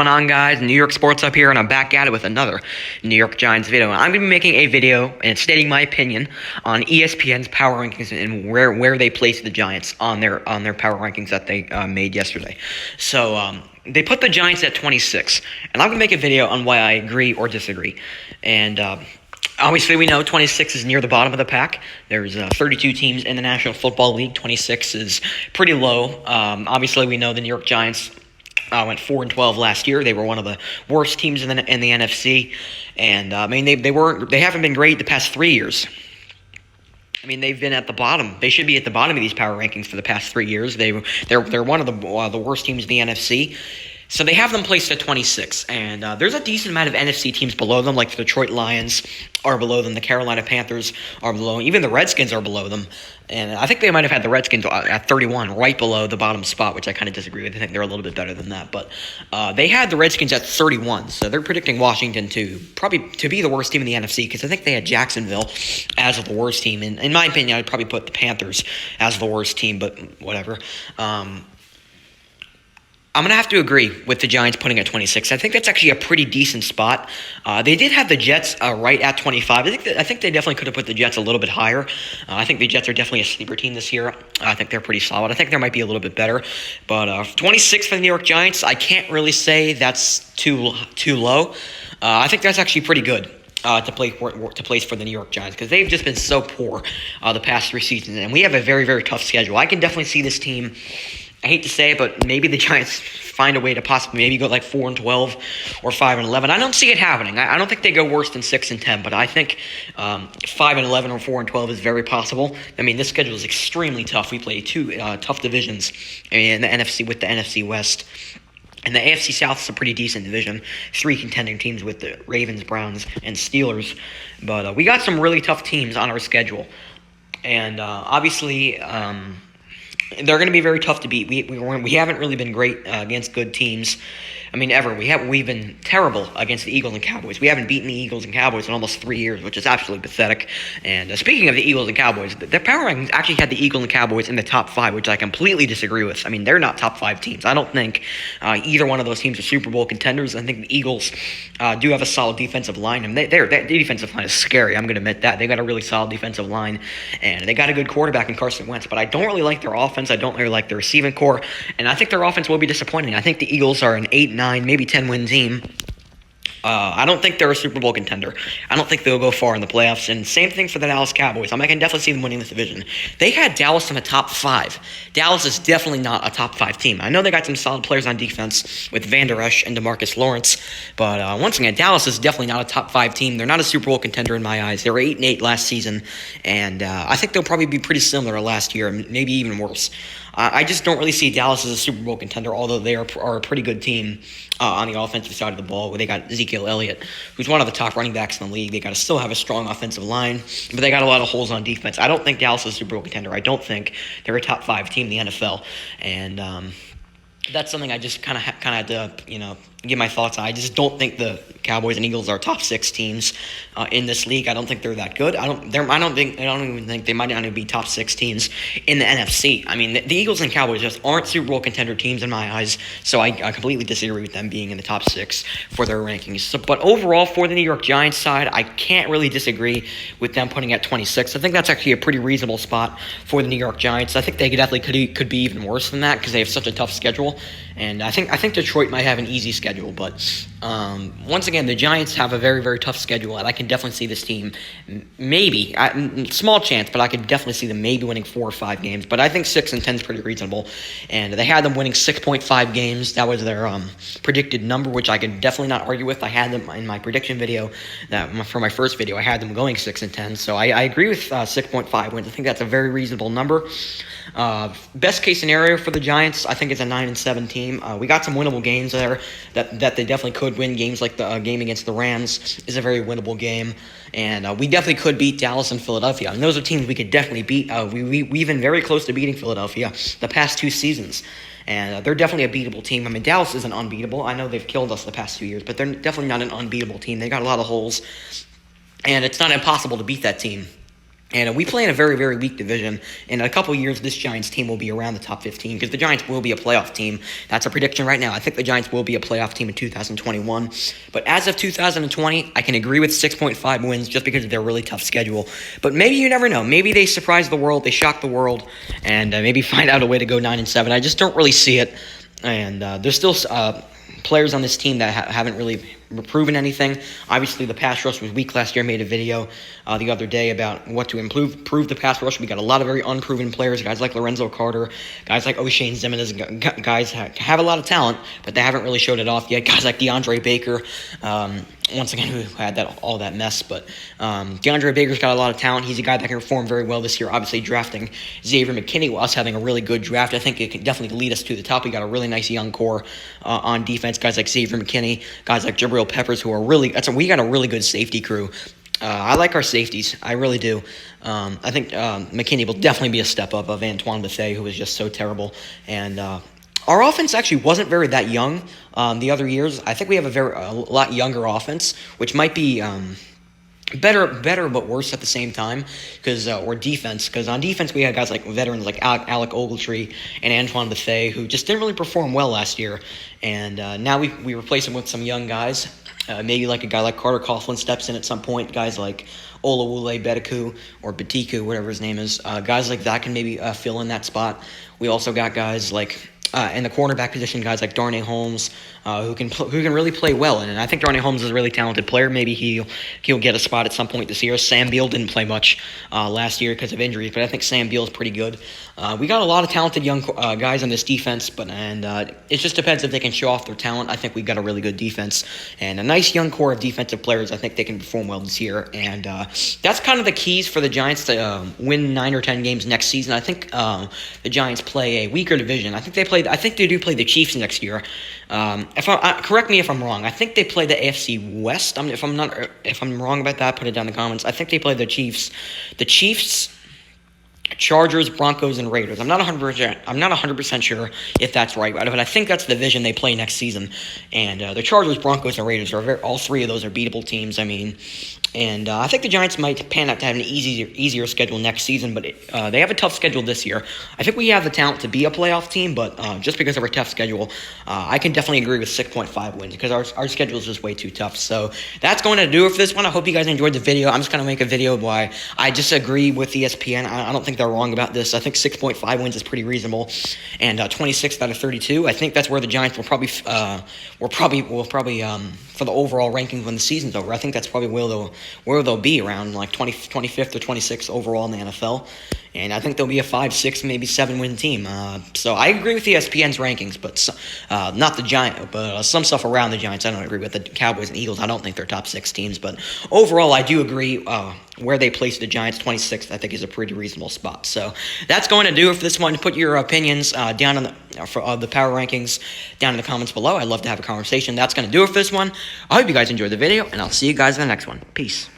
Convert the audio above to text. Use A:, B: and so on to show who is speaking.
A: Going on, guys? New York Sports up here, and I'm back at it with another New York Giants video. And I'm going to be making a video and stating my opinion on ESPN's power rankings and where they place the Giants on their power rankings that they made yesterday. So they put the Giants at 26, and I'm going to make a video on why I agree or disagree. And obviously, we know 26 is near the bottom of the pack. There's 32 teams in the National Football League. 26 is pretty low. Obviously, we know the New York Giants went 4-12 last year. They were one of the worst teams in the NFC, and they haven't been great the past 3 years. I mean, they've been at the bottom. They should be at the bottom of these power rankings for the past 3 years. They're one of the worst teams in the NFC. So they have them placed at 26, and there's a decent amount of NFC teams below them, like the Detroit Lions are below them, the Carolina Panthers are below them, even the Redskins are below them, and I think they might have had the Redskins at 31, right below the bottom spot, which I kind of disagree with. I think they're a little bit better than that, but they had the Redskins at 31, so they're predicting Washington to be the worst team in the NFC, because I think they had Jacksonville as the worst team, and in my opinion, I'd probably put the Panthers as the worst team, but whatever. I'm going to have to agree with the Giants putting at 26. I think that's actually a pretty decent spot. They did have the Jets right at 25. I think they definitely could have put the Jets a little bit higher. I think the Jets are definitely a sleeper team this year. I think they're pretty solid. I think they might be a little bit better. But 26 for the New York Giants, I can't really say that's too low. I think that's actually pretty good to place for the New York Giants, because they've just been so poor the past 3 seasons. And we have a very, very tough schedule. I can definitely see this team, I hate to say it, but maybe the Giants find a way to possibly maybe go like 4-12 or 5-11. I don't see it happening. I don't think they go worse than 6-10, but I think 5-11 or 4-12 is very possible. I mean, this schedule is extremely tough. We play 2 tough divisions in the NFC with the NFC West. And the AFC South is a pretty decent division. 3 contending teams with the Ravens, Browns, and Steelers. But we got some really tough teams on our schedule. And obviously, they're going to be very tough to beat. We haven't really been great against good teams. I mean, ever. We've been terrible against the Eagles and Cowboys. We haven't beaten the Eagles and Cowboys in almost 3 years, which is absolutely pathetic. And speaking of the Eagles and Cowboys, their power rankings actually had the Eagles and Cowboys in the top 5, which I completely disagree with. I mean, they're not top 5 teams. I don't think either one of those teams are Super Bowl contenders. I think the Eagles do have a solid defensive line, and their defensive line is scary. I'm going to admit that. They got a really solid defensive line, and they got a good quarterback in Carson Wentz. But I don't really like their offense. I don't really like their receiving core, and I think their offense will be disappointing. I think the Eagles are an 8-9, maybe 10-win team. I don't think they're a Super Bowl contender. I don't think they'll go far in the playoffs. And same thing for the Dallas Cowboys. I can definitely see them winning this division. They had Dallas in the top 5. Dallas is definitely not a top 5 team. I know they got some solid players on defense with Van Der Esch and DeMarcus Lawrence. But once again, Dallas is definitely not a top 5 team. They're not a Super Bowl contender in my eyes. They were 8-8 last season. And I think they'll probably be pretty similar to last year, maybe even worse. I just don't really see Dallas as a Super Bowl contender, although they are a pretty good team on the offensive side of the ball. They got Ezekiel Elliott, who's one of the top running backs in the league. They got to still have a strong offensive line, but they got a lot of holes on defense. I don't think Dallas is a Super Bowl contender. I don't think they're a top 5 team in the NFL, and that's something I just kind of had to give my thoughts on. I just don't think the Cowboys and Eagles are top 6 teams in this league. I don't think they're that good. I don't even think they might not even be top 6 teams in the NFC. I mean, the Eagles and Cowboys just aren't Super Bowl contender teams in my eyes, so I completely disagree with them being in the top 6 for their rankings. But overall, for the New York Giants side, I can't really disagree with them putting at 26. I think that's actually a pretty reasonable spot for the New York Giants. I think they definitely could be even worse than that, because they have such a tough schedule, and I think Detroit might have an easy schedule. But once again, the Giants have a very, very tough schedule, and I can definitely see this team maybe, small chance, but I could definitely see them maybe winning 4 or 5 games. But I think 6-10 is pretty reasonable, and they had them winning 6.5 games. That was their predicted number, which I could definitely not argue with. I had them in my prediction video, for my first video, I had them going 6-10, so I agree with 6.5 wins. I think that's a very reasonable number. Best case scenario for the Giants, I think, is a 9-7 team. We got some winnable games there that they definitely could win. Games like the game against the Rams is a very winnable game, and we definitely could beat Dallas and Philadelphia. And those are teams we could definitely beat. We've been very close to beating Philadelphia the past 2 seasons. And they're definitely a beatable team. I mean, Dallas isn't unbeatable. I know they've killed us the past 2 years, but they're definitely not an unbeatable team. They got a lot of holes, and it's not impossible to beat that team. And we play in a very, very weak division. In a couple years, this Giants team will be around the top 15 because the Giants will be a playoff team. That's a prediction right now. I think the Giants will be a playoff team in 2021. But as of 2020, I can agree with 6.5 wins just because of their really tough schedule. But maybe you never know. Maybe they surprise the world, they shock the world, and maybe find out a way to go 9-7. I just don't really see it. And there's still players on this team that haven't really proven anything. Obviously, the pass rush was weak last year. I made a video the other day about what to improve the pass rush. We got a lot of very unproven players, guys like Lorenzo Carter, guys like O'Shane Zimenez, guys have a lot of talent, but they haven't really showed it off yet. Guys like DeAndre Baker, once again, who had all that mess, but DeAndre Baker's got a lot of talent. He's a guy that can perform very well this year. Obviously, drafting Xavier McKinney while us having a really good draft, I think it can definitely lead us to the top. We got a really nice young core on defense. Guys like Xavier McKinney, guys like Jabril Peppers, who are we got a really good safety crew. I like our safeties. I really do. I think McKinney will definitely be a step up of Antoine Bethea, who was just so terrible. And our offense actually wasn't very that young the other years. I think we have a lot younger offense, which might be better but worse at the same time, because or defense. Because on defense we had guys like veterans like Alec Ogletree and Antoine Bethea, who just didn't really perform well last year. And now we replace them with some young guys. Maybe like a guy like Carter Coughlin steps in at some point. Guys like Olawule Betiku or Betiku, whatever his name is. Guys like that can maybe fill in that spot. We also got guys like in the cornerback position, guys like Darnay Holmes, who can really play well. And I think Darnay Holmes is a really talented player. Maybe he'll get a spot at some point this year. Sam Beal didn't play much last year because of injuries, but I think Sam Beal is pretty good. We got a lot of talented young guys on this defense, and it just depends if they can show off their talent. I think we've got a really good defense and a nice young core of defensive players. I think they can perform well this year, and that's kind of the keys for the Giants to win 9 or 10 games next season. I think the Giants play a weaker division. I think they do play the Chiefs next year. Correct me if I'm wrong. I think they play the AFC West. If I'm wrong about that, put it down in the comments. I think they play the Chiefs, Chargers, Broncos, and Raiders. I'm not 100% sure if that's right, but I think that's the division they play next season. And the Chargers, Broncos, and Raiders all three of those are beatable teams. And I think the Giants might pan out to have an easier schedule next season, but they have a tough schedule this year. I think we have the talent to be a playoff team, but just because of our tough schedule, I can definitely agree with 6.5 wins because our schedule is just way too tough. So that's going to do it for this one. I hope you guys enjoyed the video. I'm just going to make a video why I disagree with ESPN. I don't think they're wrong about this. I think 6.5 wins is pretty reasonable, and 26 out of 32. I think that's where the Giants will probably for the overall rankings when the season's over. I think that's probably where they'll be around like 25th or 26th overall in the NFL. And I think they'll be a 5, 6, maybe 7-win team. So I agree with ESPN's rankings, but not the Giants. But some stuff around the Giants, I don't agree with. The Cowboys and Eagles, I don't think they're top 6 teams. But overall, I do agree where they place the Giants, 26th, I think is a pretty reasonable spot. So that's going to do it for this one. Put your opinions down in the power rankings down in the comments below. I'd love to have a conversation. That's going to do it for this one. I hope you guys enjoyed the video, and I'll see you guys in the next one. Peace.